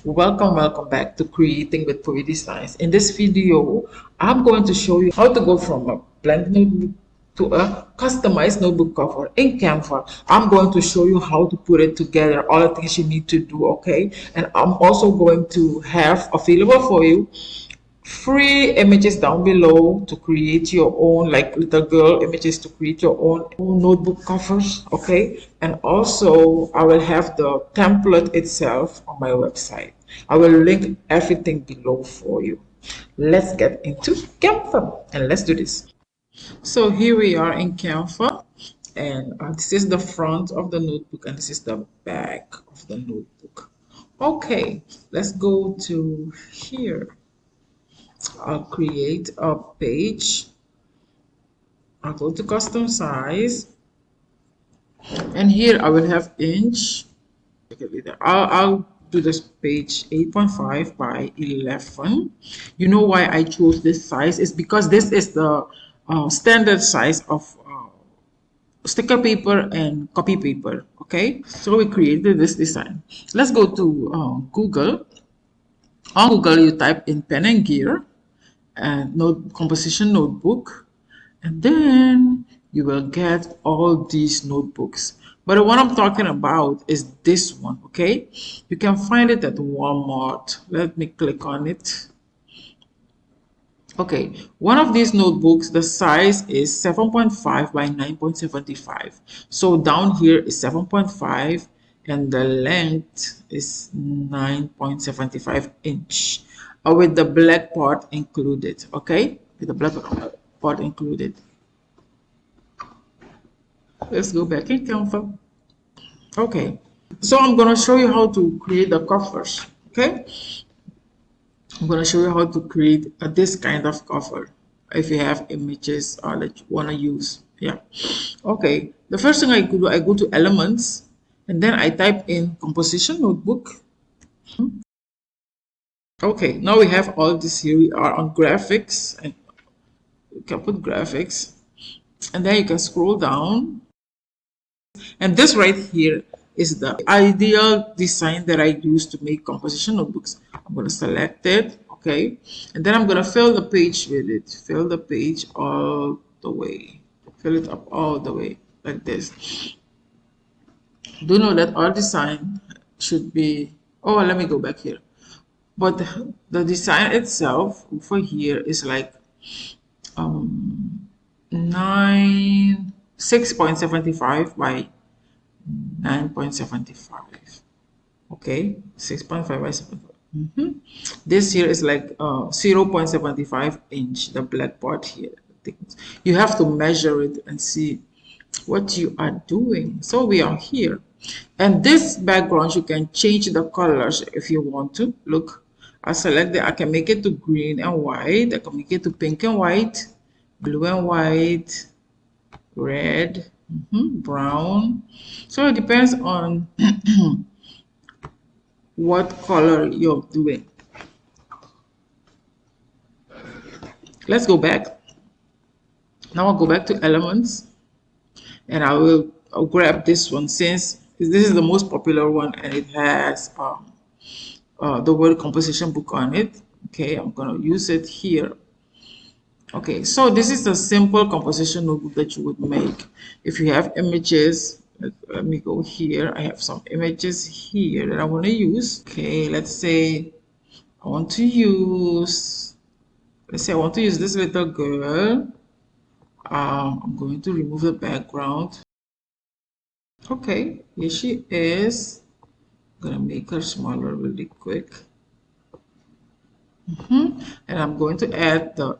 Welcome back to Creating with Poe Designs. In this video, I'm going to show you how to go from a blank notebook to a customized notebook cover in Canva. I'm going to show you how to put it together, all the things you need to do, okay? And I'm also going to have available for you free images down below to create your own, like little girl images, to create your own notebook covers, okay? And also I will have the template itself on my website. I will link everything below for you. Let's get into Canva and let's do this. So here we are in Canva, and this is the front of the notebook and this is the back of the notebook. Okay, let's go to here. I'll create a page. I'll go to custom size, and here I will have inch. I'll do this page 8.5 by 11. You know why I chose this size is because this is the standard size of sticker paper and copy paper. Okay, so we created this design. Let's go to Google. On Google, you type in pen and gear and note composition notebook, and then you will get all these notebooks. But the one I'm talking about is this one, okay? You can find it at Walmart. Let me click on it. Okay, one of these notebooks, the size is 7.5 by 9.75. So down here is 7.5 and the length is 9.75 inch with the black part included, okay? With the black part included. Let's go back in Canva. Okay, so I'm gonna show you how to create the covers, okay? I'm going to show you how to create this kind of cover if you have images that you want to use. Yeah. Okay. The first thing I do, I go to elements and then I type in composition notebook. Okay. Now we have all this here. We are on graphics and you can put graphics and then you can scroll down. And this right here is the ideal design that I use to make composition notebooks. I'm going to select it, okay? And then I'm going to fill the page with it. Fill the page all the way. Fill it up all the way like this. Do know that our design should be, oh, let me go back here. But the design itself for here is like 6.75 by 9.75. Okay, 6.5 by 7. This here is like 0.75 inch, the black part here. You have to measure it and see what you are doing. So we are here. And this background, you can change the colors if you want to. Look, I select it. I can make it to green and white. I can make it to pink and white, blue and white, red, brown. So it depends on what color you're doing. Let's go back. Now I'll go back to elements and I'll grab this one since this is the most popular one and it has the word composition book on it. Okay, I'm gonna use it here. Okay, so this is a simple composition notebook that you would make. If you have images, let me go here. I have some images here that I want to use. Okay, let's say I want to use, let's say I want to use this little girl. I'm going to remove the background. Okay, here she is. I'm gonna make her smaller really quick. And I'm going to add the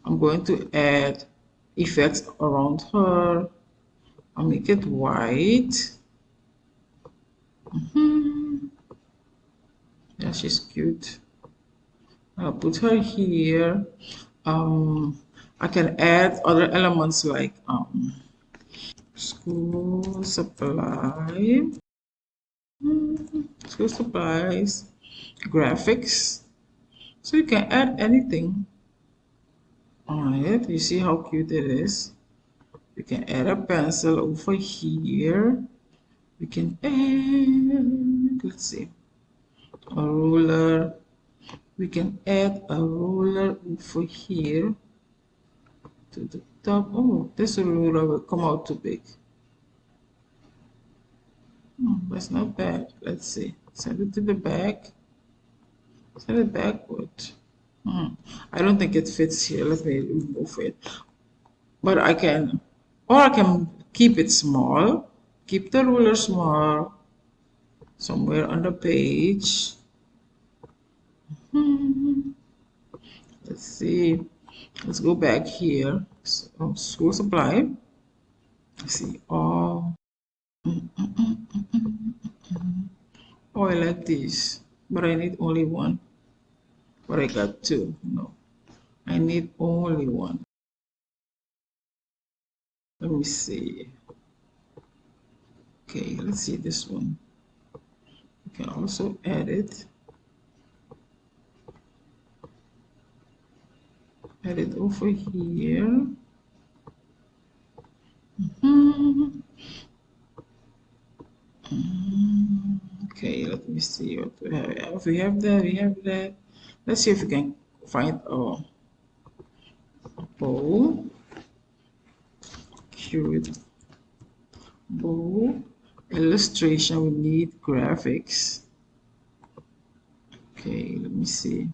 I'm going to add effects around her. I'll make it white. Yeah, she's cute. I'll put her here. I can add other elements like school supply, school supplies, graphics. So you can add anything on it. You see how cute it is. You can add a pencil over here. We can add let's see, a ruler. We can add a ruler over here to the top. Oh, this ruler will come out too big. That's not bad. Let's see. Send it to the back. Send it backward. I don't think it fits here. Let me remove it. But I can, or I can keep it small. Keep the ruler small somewhere on the page. Let's see. Let's go back here. School supply. Let's see. Oh, oh, I like this, but I need only one. But I got two. No, I need only one. Let me see. Okay, let's see this one. You can also add it. Add it over here. Okay, let me see what we have. If we have that, we have that. Let's see if we can find a bow. Cute bow. Illustration, we need graphics. Okay, let me see.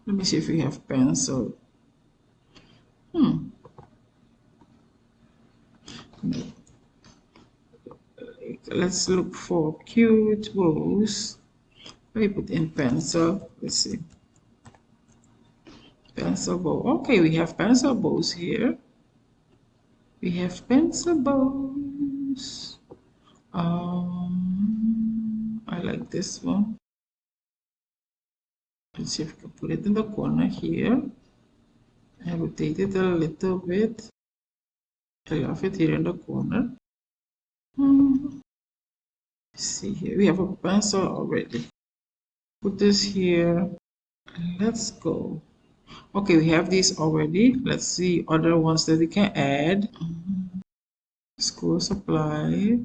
Let me see if we have pencil. No. Let's look for cute bows. Let me put in pencil. Let's see. Pencil bow. Okay, we have pencil bows here. We have pencil bows. I like this one. Let's see if we can put it in the corner here. I rotate it a little bit. I love it here in the corner. See here, we have a pencil already. Put this here. Let's go. Okay, we have these already. Let's see other ones that we can add. School supply.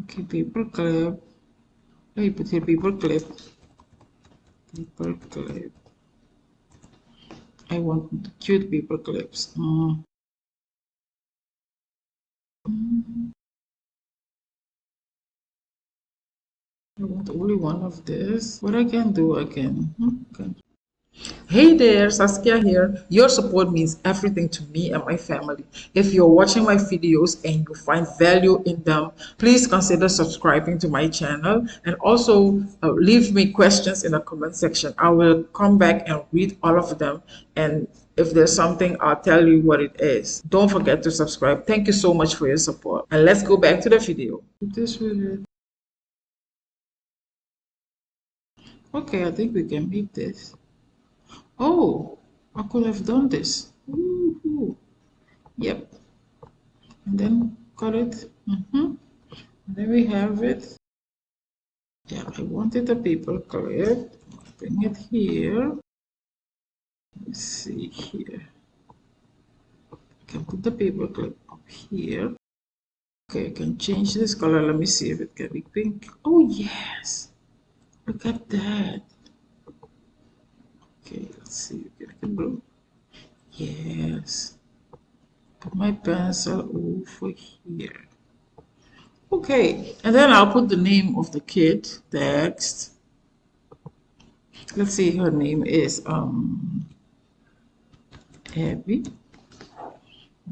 Okay, paper clip. Let me put here paper clip. Paper clip. I want cute paper clips. I want only one of this. What I can do, I can. Hey there, Saskia here. Your support means everything to me and my family. If you're watching my videos and you find value in them, please consider subscribing to my channel and also leave me questions in the comment section. I will come back and read all of them, and if there's something, I'll tell you what it is. Don't forget to subscribe. Thank you so much for your support. And let's go back to the video. This with it. Okay, I think we can make this. Oh, I could have done this. Woohoo. Yep. And then cut it. And then we have it. Yeah, I wanted a paper clip. Bring it here. Let's see here. I can put the paper clip up here. Okay, I can change this color. Let me see if it can be pink. Oh, yes. Look at that. Okay, let's see. Get it blue. Yes. Put my pencil over here. Okay, and then I'll put the name of the kid, text. Let's see, her name is Abby.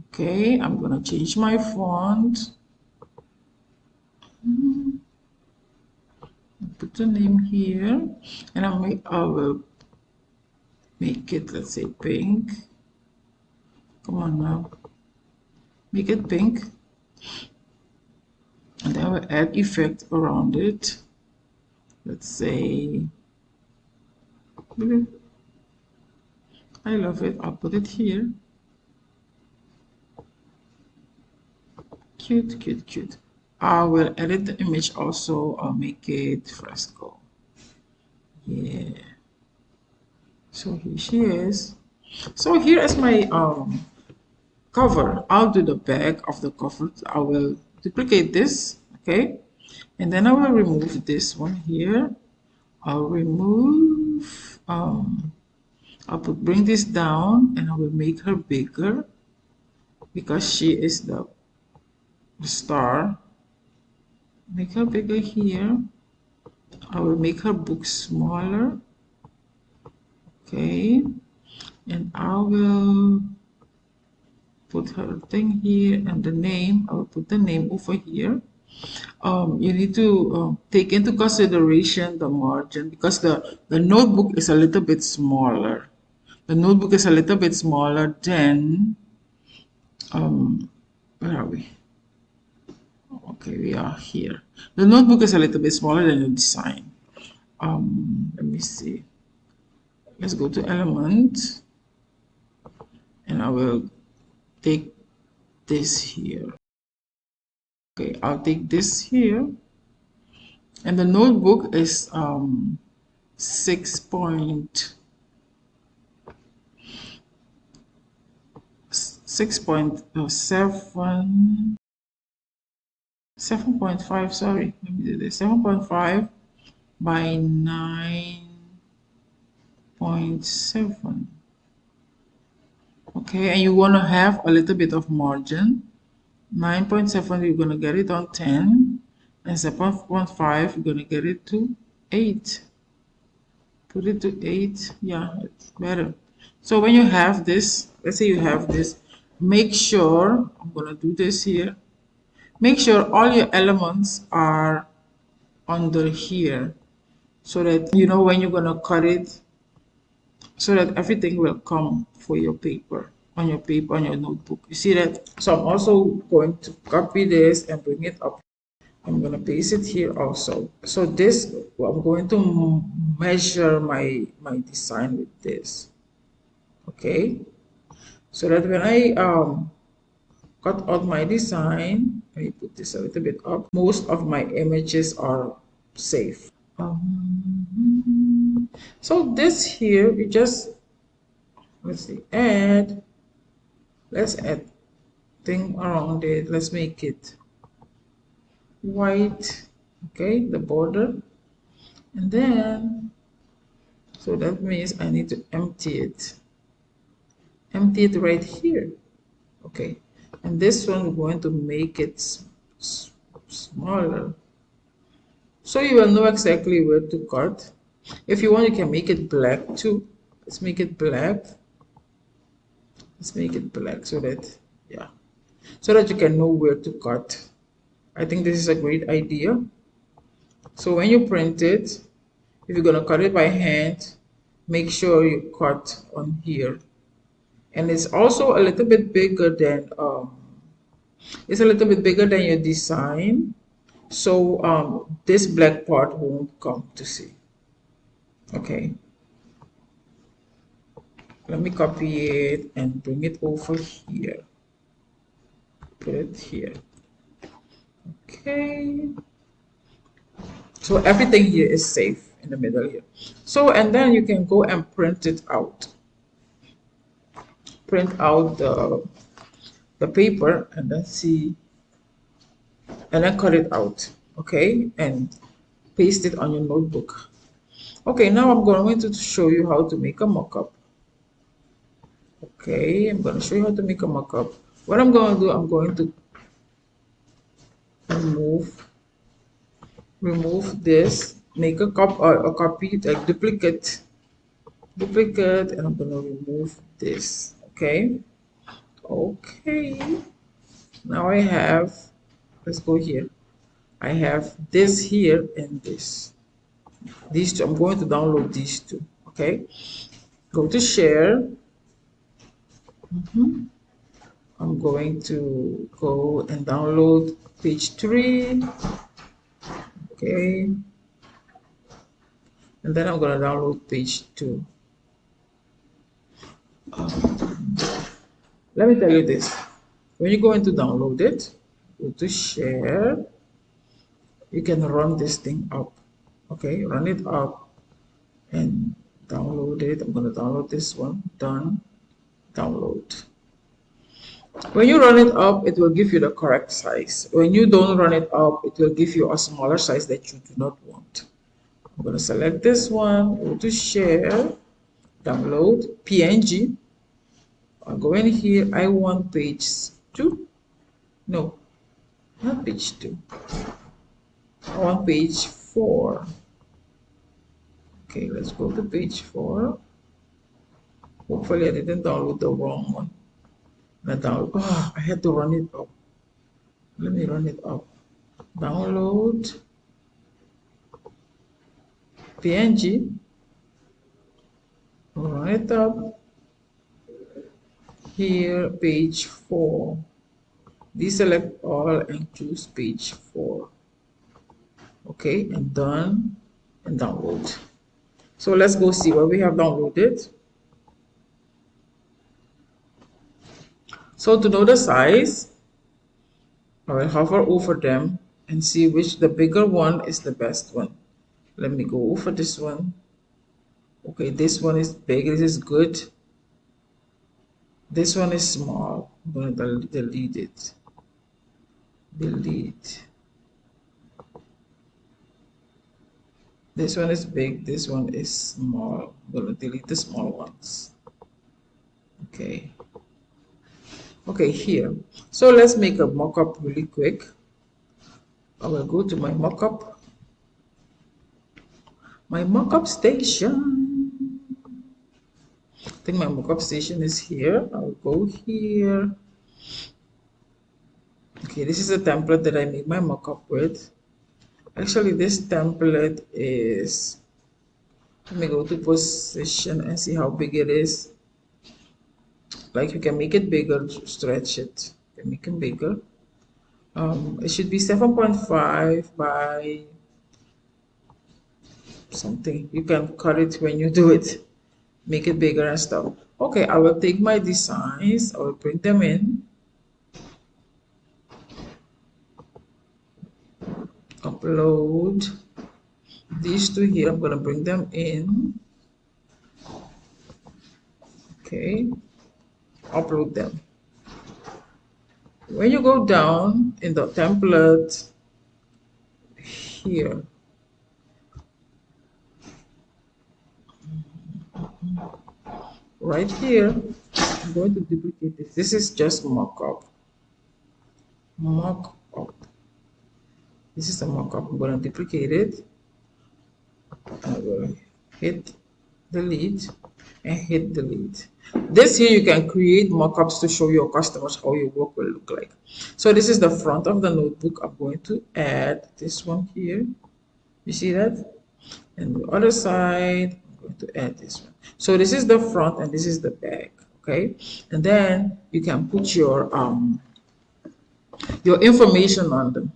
Okay, I'm gonna change my font. Put the name here, and I will make it, let's say, pink. Come on now, make it pink. And then I will add effect around it. Let's say blue. I love it. I'll put it here. Cute, cute, cute. I will edit the image also. I'll make it fresco. Yeah. So here she is. So here is my cover. I'll do the back of the cover. I will duplicate this, okay, and then I will remove this one here. I'll remove bring this down, and I will make her bigger because she is the star. Make her bigger here. I will make her book smaller, okay, and I will put her thing here, and the name, I will put the name over here. You need to take into consideration the margin because the notebook is a little bit smaller. The notebook is a little bit smaller than, where are we? Okay, we are here. The notebook is a little bit smaller than the design. Let me see. Let's go to element, and I will take this here. Okay, I'll take this here, and the notebook is 6.7, 7.5, sorry, let me do this, 7.5 by 9.7. Okay, and you want to have a little bit of margin. 9.7, you're going to get it on 10, and 7.5, you're going to get it to 8. Put it to 8, yeah, it's better. So when you have this, let's say you have this, make sure, I'm going to do this here, make sure all your elements are under here, so that you know when you're going to cut it, so that everything will come for your paper, on your paper, on your notebook. You see that? So I'm also going to copy this and bring it up. I'm going to paste it here also. So this, I'm going to measure my design with this. Okay, so that when I cut out my design, let me put this a little bit up, most of my images are safe. So this here, we just, let's see, let's add thing around it. Let's make it white, okay, the border, and then, so that means I need to empty it right here, okay, and this one we're going to make it smaller, so you will know exactly where to cut. If you want, you can make it black too. Let's make it black. Let's make it black so that, yeah, so that you can know where to cut. I think this is a great idea. So when you print it, if you're gonna cut it by hand, make sure you cut on here. And it's also a little bit bigger than your design. So this black part won't come to see. Okay. Let me copy it and bring it over here. Put it here. Okay. So everything here is safe in the middle here. So, and then you can go and print it out. Print out the paper and then see, and then cut it out, okay, and paste it on your notebook. Okay, now I'm going to show you how to make a mock-up. Okay, I'm going to show you how to make a mock-up. What I'm going to do, I'm going to remove this, make a copy, like duplicate, and I'm going to remove this. Okay, now I have, let's go here, I have this here and this, these two. I'm going to download these two. Okay, go to share. I'm going to go and download page 3. Okay, and then I'm going to download page 2. Let me tell you this, when you're going to download it, go to share, you can run this thing up. Okay, run it up and download it. I'm going to download this one. Done. Download. When you run it up, it will give you the correct size. When you don't run it up, it will give you a smaller size that you do not want. I'm going to select this one, go to share, download, PNG. I'll go in here. I want page 2. No, not page 2. I want page 4. Okay, let's go to page 4. Hopefully I didn't download the wrong one. I had to run it up. Let me run it up. Download PNG. Run it up. Here, page 4. Deselect all and choose page 4. Okay, and done and download. So let's go see what we have downloaded. So to know the size, I will hover over them and see which the bigger one is the best one. Let me go for this one. Okay, this one is big. This is good. This one is small. I'm going to delete it. Delete. This one is big. This one is small. I'm going to delete the small ones. Okay. Okay, here. So let's make a mock-up really quick. I will go to my mock-up. My mock-up station. I think my mock-up station is here. I'll go here. Okay, this is a template that I made my mock-up with. Actually, this template is, let me go to position and see how big it is. Like you can make it bigger, stretch it, you can make it bigger. It should be 7.5 by something. You can cut it when you do it, make it bigger and stuff. Okay, I will take my designs, I will bring them in. Upload these two here. I'm going to bring them in. Okay, upload them. When you go down in the template here, right here, I'm going to duplicate this. This is just mock-up. Mock-up. This is a mock-up. I'm going to duplicate it. I will hit delete and hit delete. This here you can create mock-ups to show your customers how your work will look like. So this is the front of the notebook. I'm going to add this one here. You see that? And the other side, I'm going to add this one. So this is the front and this is the back. Okay, and then you can put your information on them.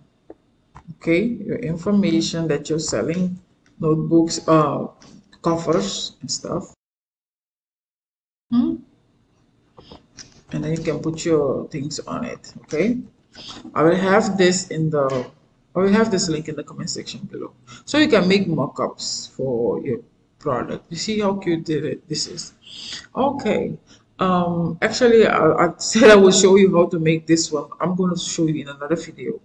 Okay, your information that you're selling, notebooks, covers and stuff. And then you can put your things on it. Okay, I will have this link in the comment section below, so you can make mock-ups for your product. You see how cute this is. Okay, actually I said I will show you how to make this one. I'm going to show you in another video.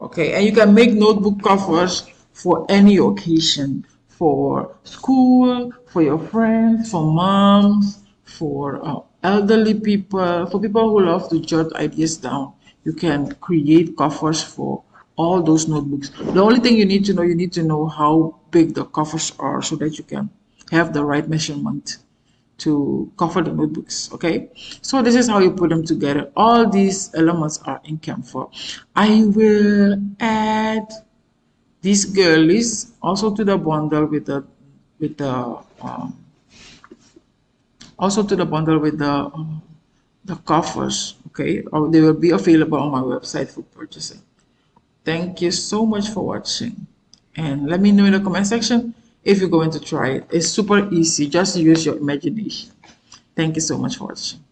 Okay, and you can make notebook covers for any occasion, for school, for your friends, for moms, for elderly people, for people who love to jot ideas down. You can create covers for all those notebooks. The only thing you need to know how big the covers are so that you can have the right measurement to cover the notebooks. Okay, so this is how you put them together. All these elements are in Canva. I will add these girlies also to the bundle with the also to the bundle with the covers. Okay, or they will be available on my website for purchasing. Thank you so much for watching, and let me know in the comment section if you're going to try it. It's super easy. Just use your imagination. Thank you so much for watching.